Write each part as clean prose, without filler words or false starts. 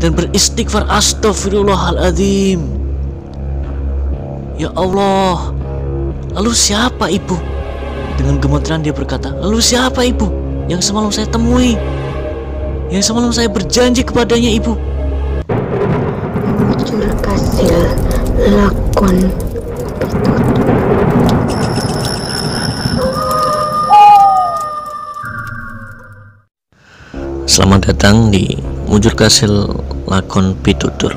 dan beristighfar, astagfirullahaladzim. Ya Allah, lalu siapa ibu? Dengan gemeteran dia berkata, lalu siapa ibu yang semalam saya temui, yang semalam saya berjanji kepadanya ibu? Muncul kasil lakon Pitutur. Selamat datang di Mujur Kasil Lakon Pitutur.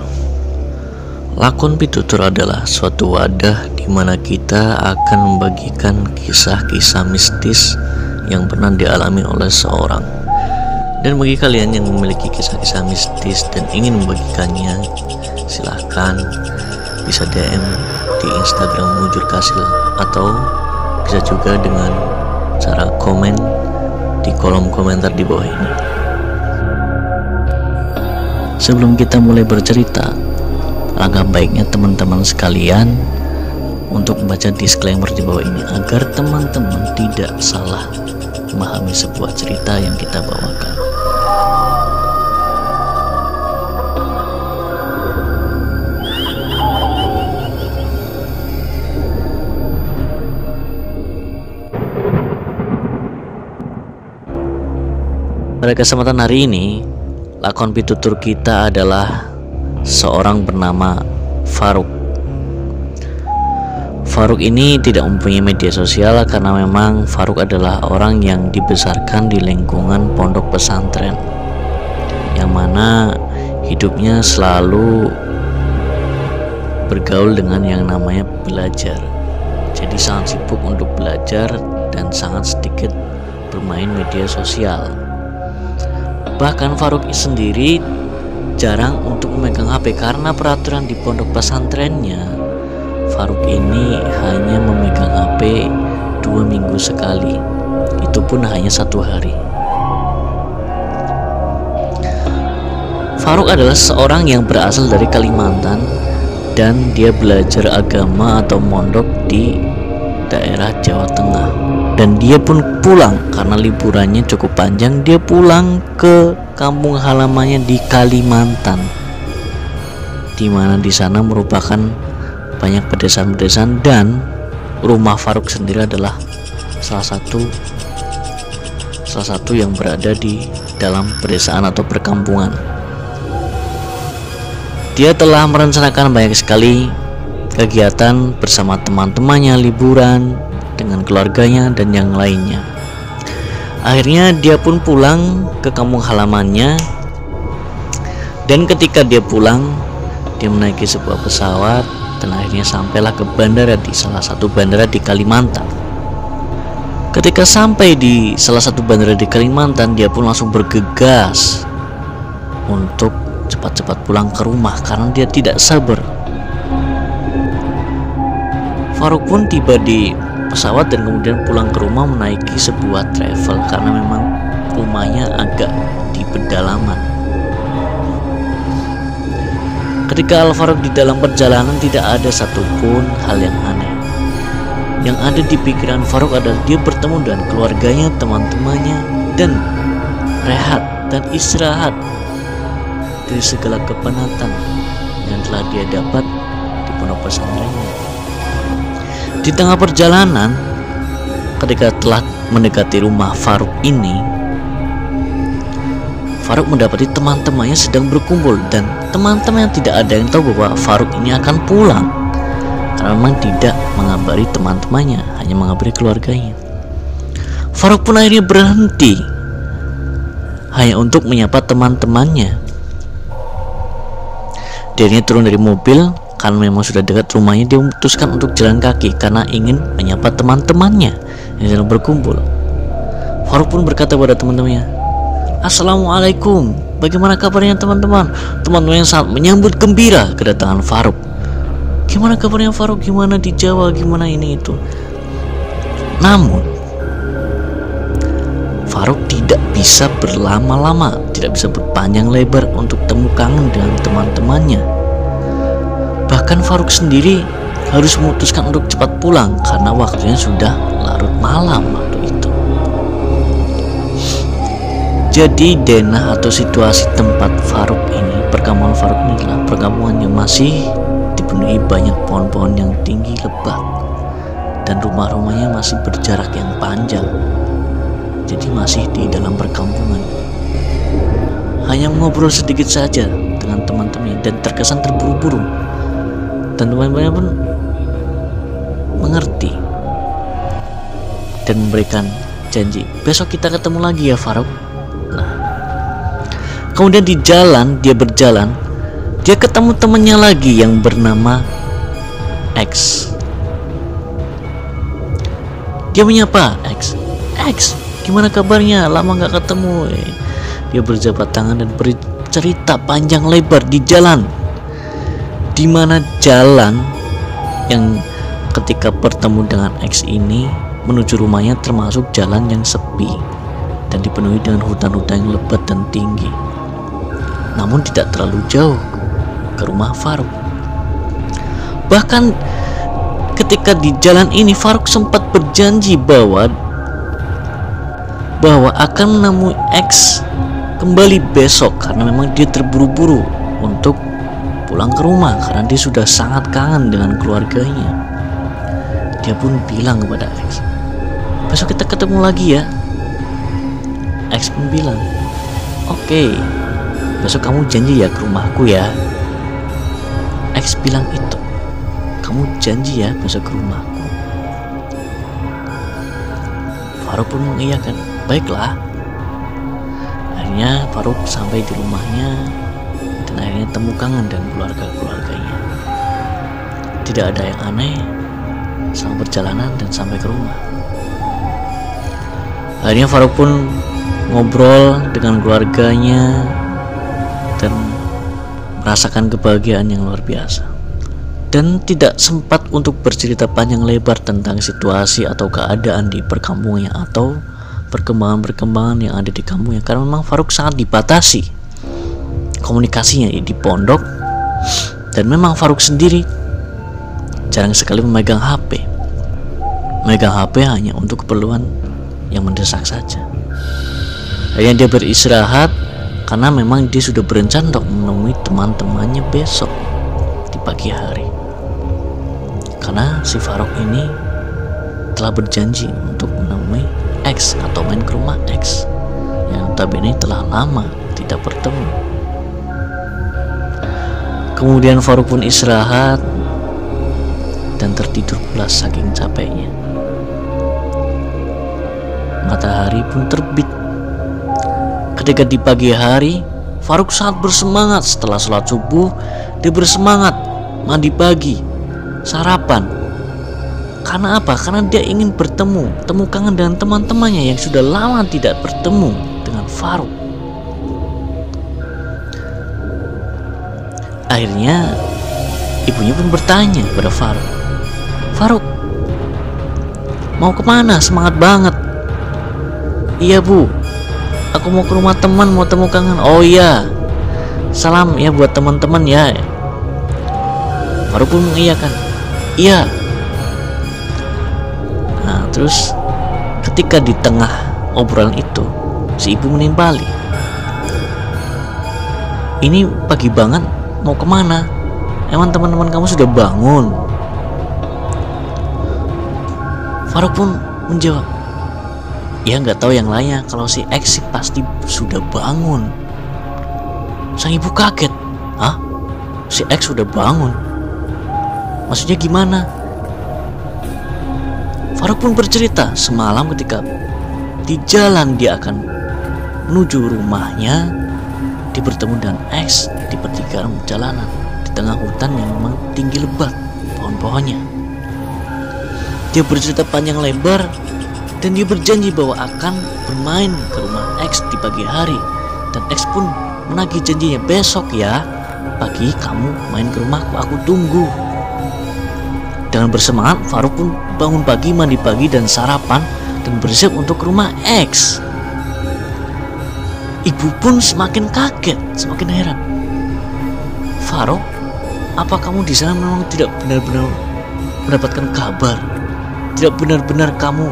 Lakon Pitutur adalah suatu wadah di mana kita akan membagikan kisah-kisah mistis yang pernah dialami oleh seorang. Dan bagi kalian yang memiliki kisah-kisah mistis dan ingin membagikannya, silahkan bisa DM di Instagram Mujur Kasil, atau bisa juga dengan cara komen di kolom komentar di bawah ini. Sebelum kita mulai bercerita, alangkah baiknya teman-teman sekalian untuk membaca disclaimer di bawah ini agar teman-teman tidak salah memahami sebuah cerita yang kita bawakan. Pada kesempatan hari ini, lakon pitutur kita adalah seorang bernama Faruk. Faruk ini tidak mempunyai media sosial karena memang Faruk adalah orang yang dibesarkan di lingkungan pondok pesantren, yang mana hidupnya selalu bergaul dengan yang namanya belajar. Jadi sangat sibuk untuk belajar dan sangat sedikit bermain media sosial. Bahkan Faruk sendiri jarang untuk memegang HP karena peraturan di pondok pesantrennya, Faruk ini hanya memegang HP 2 minggu sekali, itu pun hanya 1 hari. Faruk adalah seorang yang berasal dari Kalimantan dan dia belajar agama atau mondok di daerah Jawa Tengah. Dan dia pun pulang karena liburannya cukup panjang. Dia pulang ke kampung halamannya di Kalimantan, di mana di sana merupakan banyak pedesaan-pedesaan, dan rumah Faruk sendiri adalah salah satu yang berada di dalam pedesaan atau perkampungan. Dia telah merencanakan banyak sekali kegiatan bersama teman-temannya, liburan dengan keluarganya dan yang lainnya. Akhirnya dia pun pulang ke kampung halamannya, dan ketika dia pulang, dia menaiki sebuah pesawat dan akhirnya sampailah ke bandara, di salah satu bandara di Kalimantan. Ketika sampai di salah satu bandara di Kalimantan, dia pun langsung bergegas untuk cepat-cepat pulang ke rumah karena dia tidak sabar. Faruk pun tiba di pesawat dan kemudian pulang ke rumah menaiki sebuah travel karena memang rumahnya agak di pedalaman. Ketika Al-Faruk di dalam perjalanan, tidak ada satupun hal yang aneh. Yang ada di pikiran Faruk adalah dia bertemu dengan keluarganya, teman-temannya, dan rehat dan istirahat dari segala kepenatan yang telah dia dapat di pondok pesantrennya. Di tengah perjalanan, ketika telah mendekati rumah Faruk ini, Faruk mendapati teman-temannya sedang berkumpul, dan teman-teman yang tidak ada yang tahu bahwa Faruk ini akan pulang karena memang tidak mengabari teman-temannya, hanya mengabari keluarganya. Faruk pun akhirnya berhenti hanya untuk menyapa teman-temannya. Dia turun dari mobil karena memang sudah dekat rumahnya. Dia memutuskan untuk jalan kaki karena ingin menyapa teman-temannya yang sedang berkumpul. Faruk pun berkata pada teman-temannya, "Assalamualaikum, bagaimana kabarnya teman-teman?" Teman-teman yang sangat menyambut gembira kedatangan Faruk. "Gimana kabarnya Faruk? Gimana di Jawa? Gimana ini itu?" Namun Faruk tidak bisa berlama-lama, tidak bisa berpanjang lebar untuk temu kangen dengan teman-temannya. Bahkan Faruk sendiri harus memutuskan untuk cepat pulang karena waktunya sudah larut malam waktu itu. Jadi denah atau situasi tempat Faruk ini, perkampungan perkampungan Faruk ini adalah perkampungan yang masih dipenuhi banyak pohon-pohon yang tinggi lebat, dan rumah-rumahnya masih berjarak yang panjang. Jadi masih di dalam perkampungan. Hanya ngobrol sedikit saja dengan teman-temannya dan terkesan terburu-buru. Dan teman-temannya pun mengerti dan memberikan janji, besok kita ketemu lagi ya Faruk. Nah, kemudian di jalan, dia berjalan, dia ketemu temannya lagi yang bernama X. Dia menyapa X, X, gimana kabarnya? Lama nggak ketemu. Dia berjabat tangan dan bercerita panjang lebar di jalan, di mana jalan yang ketika bertemu dengan X ini menuju rumahnya termasuk jalan yang sepi dan dipenuhi dengan hutan-hutan yang lebat dan tinggi, namun tidak terlalu jauh ke rumah Faruk. Bahkan ketika di jalan ini Faruk sempat berjanji bahwa akan menemui X kembali besok, karena memang dia terburu-buru untuk pulang ke rumah karena dia sudah sangat kangen dengan keluarganya. Dia pun bilang kepada X, besok kita ketemu lagi ya. X pun bilang, oke, besok kamu janji ya ke rumahku ya. X bilang itu, kamu janji ya besok ke rumahku. Faruk pun mengiyakan, baiklah. Akhirnya Faruk sampai di rumahnya dan akhirnya temu kangen dengan keluarganya. Tidak ada yang aneh selama perjalanan dan sampai ke rumah. Akhirnya Faruk pun ngobrol dengan keluarganya dan merasakan kebahagiaan yang luar biasa, dan tidak sempat untuk bercerita panjang lebar tentang situasi atau keadaan di perkampungannya atau perkembangan-perkembangan yang ada di kampungnya, karena memang Faruk sangat dibatasi komunikasinya di pondok, dan memang Faruk sendiri jarang sekali memegang HP. Memegang HP hanya untuk keperluan yang mendesak saja. Akhirnya dia beristirahat karena memang dia sudah berencana untuk menemui teman-temannya besok di pagi hari. Karena si Faruk ini telah berjanji untuk menemui X atau main ke rumah X yang notabene telah lama tidak bertemu. Kemudian Faruk pun istirahat dan tertidur pula saking capeknya. Matahari pun terbit. Ketika di pagi hari, Faruk sangat bersemangat. Setelah sholat subuh, dia bersemangat mandi pagi, sarapan. Karena apa? Karena dia ingin temu kangen dengan teman-temannya yang sudah lama tidak bertemu dengan Faruk. Akhirnya ibunya pun bertanya kepada Faruk, Faruk, mau kemana? Semangat banget. Iya bu, aku mau ke rumah teman, mau temu kangen. Oh iya, salam ya buat teman-teman ya. Faruk pun mengiyakan, iya. Nah terus ketika di tengah obrolan itu, si ibu menimpali, ini pagi banget, mau kemana? Emang teman-teman kamu sudah bangun? Faruk pun menjawab, ya nggak tahu yang lainnya, kalau si X pasti sudah bangun. Sang ibu kaget, hah? Si X sudah bangun? Maksudnya gimana? Faruk pun bercerita semalam ketika di jalan dia akan menuju rumahnya, dia bertemu dengan X di pertigaan jalanan di tengah hutan yang memang tinggi lebat pohon-pohonnya. Dia bercerita panjang lebar dan dia berjanji bahwa akan bermain ke rumah X di pagi hari, dan X pun menagih janjinya, besok ya pagi kamu main ke rumahku, aku tunggu. Dengan bersemangat, Faruk pun bangun pagi, mandi pagi dan sarapan dan bersiap untuk ke rumah X. Ibu pun semakin kaget, semakin heran. Faruk, apa kamu di sana memang tidak benar-benar mendapatkan kabar? Tidak benar-benar kamu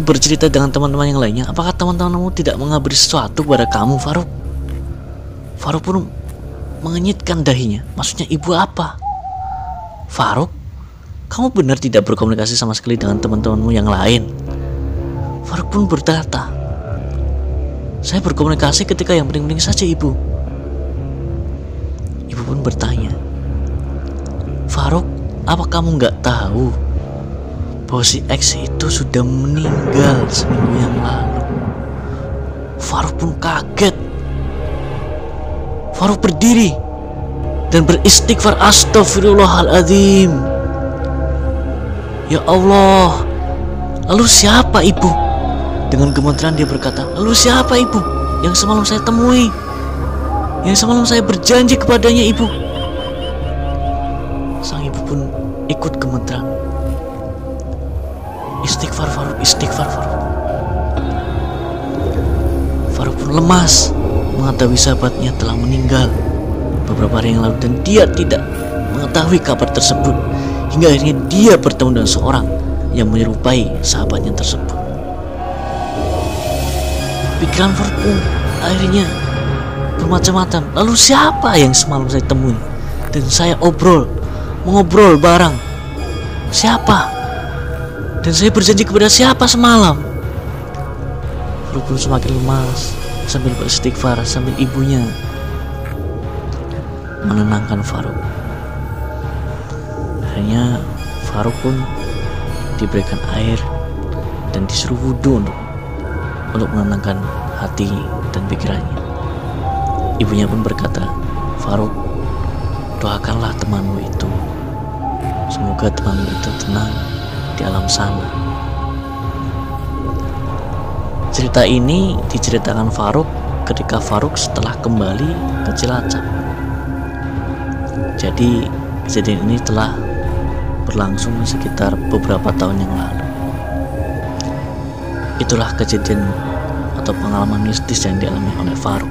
bercerita dengan teman-teman yang lainnya? Apakah teman-temanmu tidak mengabari sesuatu kepada kamu, Faruk? Faruk pun mengenyitkan dahinya. Maksudnya ibu apa? Faruk, kamu benar tidak berkomunikasi sama sekali dengan teman-temanmu yang lain? Faruk pun berkata, saya berkomunikasi ketika yang penting-penting saja, ibu. Ibu pun bertanya, Faruk, apa kamu nggak tahu bahwa si X itu sudah meninggal seminggu yang lalu? Faruk pun kaget. Faruk berdiri dan beristighfar, astagfirullahaladzim. Ya Allah, lalu siapa ibu? Dengan gemeteran dia berkata, lalu siapa ibu yang semalam saya temui, yang semalam saya berjanji kepadanya, ibu? Sang ibu pun ikut gemeteran. Istighfar Faruk, istighfar Faruk. Faruk pun lemas mengetahui sahabatnya telah meninggal beberapa hari yang lalu, dan dia tidak mengetahui kabar tersebut hingga akhirnya dia bertemu dengan seorang yang menyerupai sahabatnya tersebut. Pikiran Faruk pun akhirnya bermacam-macam. Lalu siapa yang semalam saya temui dan saya mengobrol bareng? Siapa? Dan saya berjanji kepada siapa semalam? Faruk pun semakin lemas sambil beristighfar, sambil ibunya menenangkan Faruk. Akhirnya Faruk pun diberikan air dan disuruh wudhu untuk menenangkan hati dan pikirannya. Ibunya pun berkata, Faruk, doakanlah temanmu itu, semoga temanmu itu tenang di alam sana. Cerita ini diceritakan Faruk ketika Faruk setelah kembali ke Cilacap. Jadi kejadian ini telah berlangsung sekitar beberapa tahun yang lalu. Itulah kejadian atau pengalaman mistis yang dialami oleh Faruk.